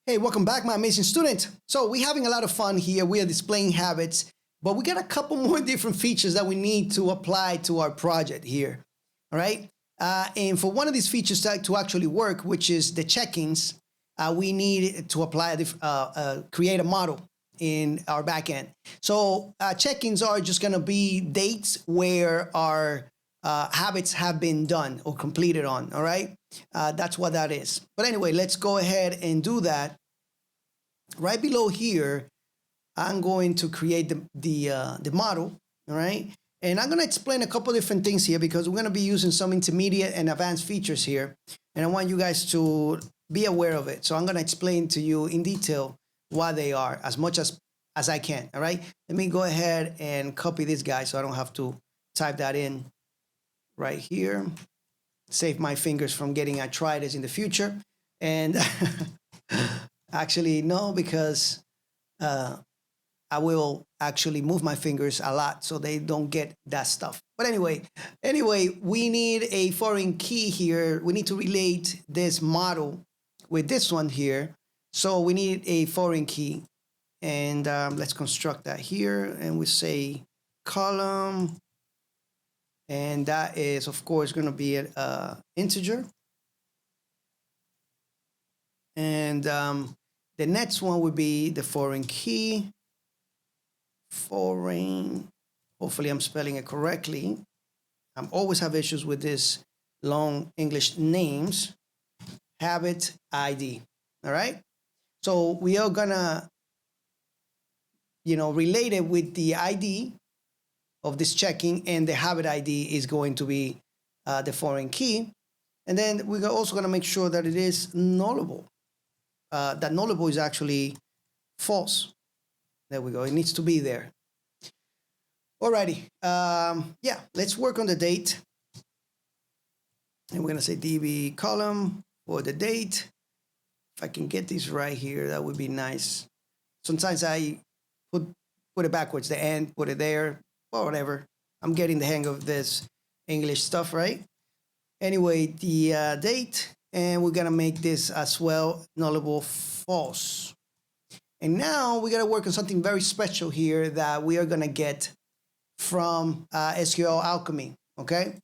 Hey, welcome back, my amazing student. So we're having a lot of fun here. We are displaying habits, but we got a couple more different features that we need to apply to our project here. All right. And for one of these features to actually work, which is the check-ins, we need to apply create a model in our backend. So check-ins are just going to be dates where our habits have been done or completed on. All right. That's what that is. But anyway, let's go ahead and do that. Right below here, I'm going to create the model. All right. And I'm going to explain a couple different things here because we're going to be using some intermediate and advanced features here. And I want you guys to be aware of it. So I'm going to explain to you in detail what they are as much as I can. All right. Let me go ahead and copy this guy so I don't have to type that in right here. Save my fingers from getting arthritis in the future. And actually, no, because I will actually move my fingers a lot so they don't get that stuff. But anyway, we need a foreign key here. We need to relate this model with this one here. So we need a foreign key. And let's construct that here. And we say column. And that is, of course, going to be an integer. And the next one would be the foreign key. Foreign, hopefully I'm spelling it correctly. I always have issues with this long English names. Habit ID, all right? So we are gonna, relate it with the ID of this checking, and the habit ID is going to be the foreign key. And then we're also gonna make sure that it is nullable. That nullable is actually false. There we go. It needs to be there. Alrighty. Yeah, let's work on the date. And we're going to say DB column for the date. If I can get this right here, that would be nice. Sometimes I put it backwards, the end, put it there, or whatever. I'm getting the hang of this English stuff, right? Anyway, the date, and we're going to make this as well nullable false. And now we got to work on something very special here that we are going to get from SQLAlchemy, okay?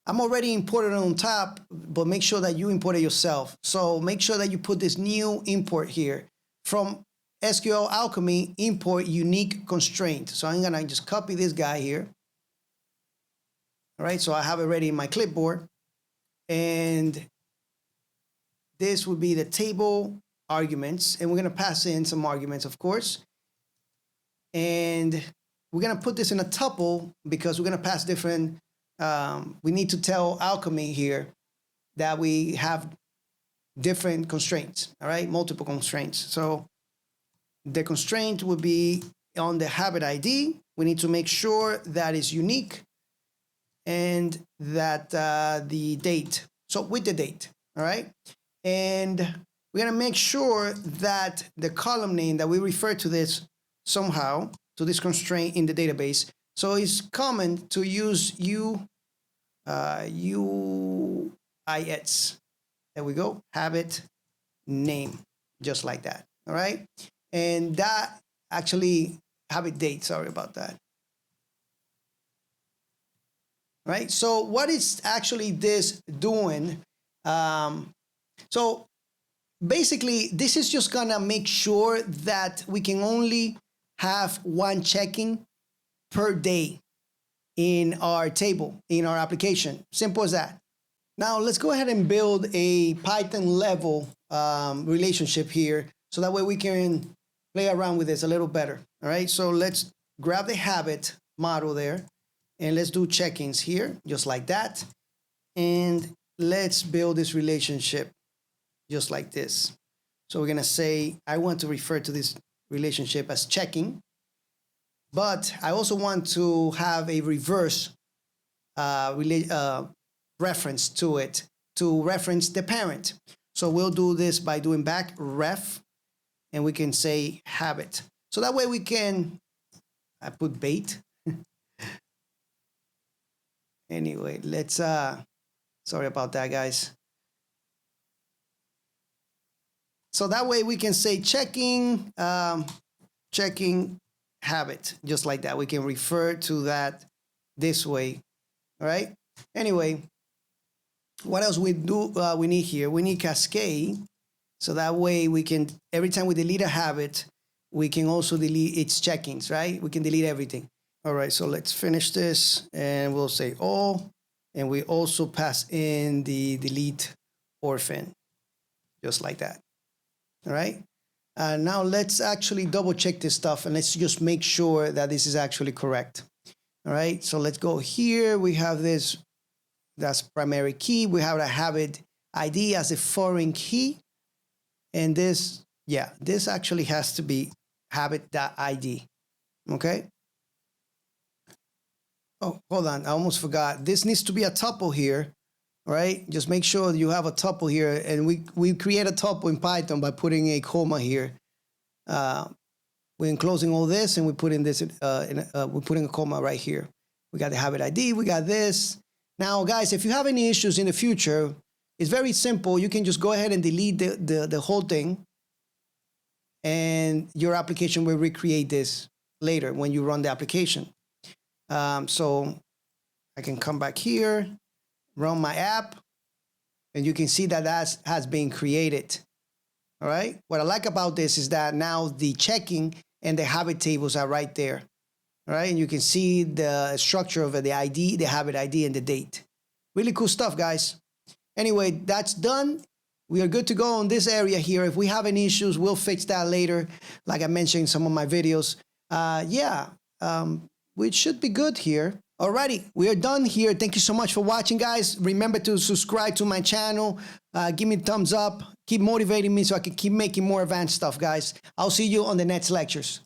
I'm already imported on top, but make sure that you import it yourself. So make sure that you put this new import here. From SQLAlchemy, import unique constraint. So I'm going to just copy this guy here. All right, so I have it ready in my clipboard. And this would be the table arguments, and we're going to pass in some arguments, of course. And we're going to put this in a tuple because we're going to pass different, we need to tell Alchemy here that we have different constraints, all right, multiple constraints. So the constraint would be on the habit ID. We need to make sure that is unique and that the date, so with the date, all right? And we're going to make sure that the column name that we refer to this somehow, to this constraint in the database. So it's common to use UIS. There we go, habit name, just like that, all right? And that actually, habit date, sorry about that. Right, so what is actually this doing? So basically, this is just gonna make sure that we can only have one checking per day in our table, in our application. Simple as that. Now let's go ahead and build a Python level relationship here, so that way we can play around with this a little better. All right, so let's grab the habit model there, and let's do check-ins here, just like that. And let's build this relationship just like this. So we're going to say, I want to refer to this relationship as checking, but I also want to have a reverse reference to it to reference the parent. So we'll do this by doing back ref, and we can say habit. So that way we can, I put bait. Anyway, let's, sorry about that, guys. So that way we can say checking habit, just like that. We can refer to that this way. All right. Anyway, what else we need here? We need cascade. So that way we can, every time we delete a habit, we can also delete its checkings, right? We can delete everything. All right, so let's finish this and we'll say all, and we also pass in the delete orphan, just like that. All right. Now let's actually double check this stuff and let's just make sure that this is actually correct. All right, so let's go here. We have this, that's primary key. We have a habit ID as a foreign key. And this, yeah, this actually has to be habit.id. Okay. Oh, hold on. I almost forgot. This needs to be a tuple here. All right. Just make sure you have a tuple here. And we create a tuple in Python by putting a comma here. We're enclosing all this and we put in this, we're putting a comma right here. We got the habit ID. We got this. Now, guys, if you have any issues in the future, it's very simple. You can just go ahead and delete the whole thing, and your application will recreate this later when you run the application. So I can come back here, run my app, and you can see that that has been created. All right. What I like about this is that now the checking and the habit tables are right there. All right. And you can see the structure of the ID, the habit ID, and the date. Really cool stuff, guys. Anyway, that's done. We are good to go on this area here. If we have any issues, we'll fix that later. Like I mentioned in some of my videos. We should be good here. Alrighty, we are done here. Thank you so much for watching, guys. Remember to subscribe to my channel. Give me a thumbs up. Keep motivating me so I can keep making more advanced stuff, guys. I'll see you on the next lectures.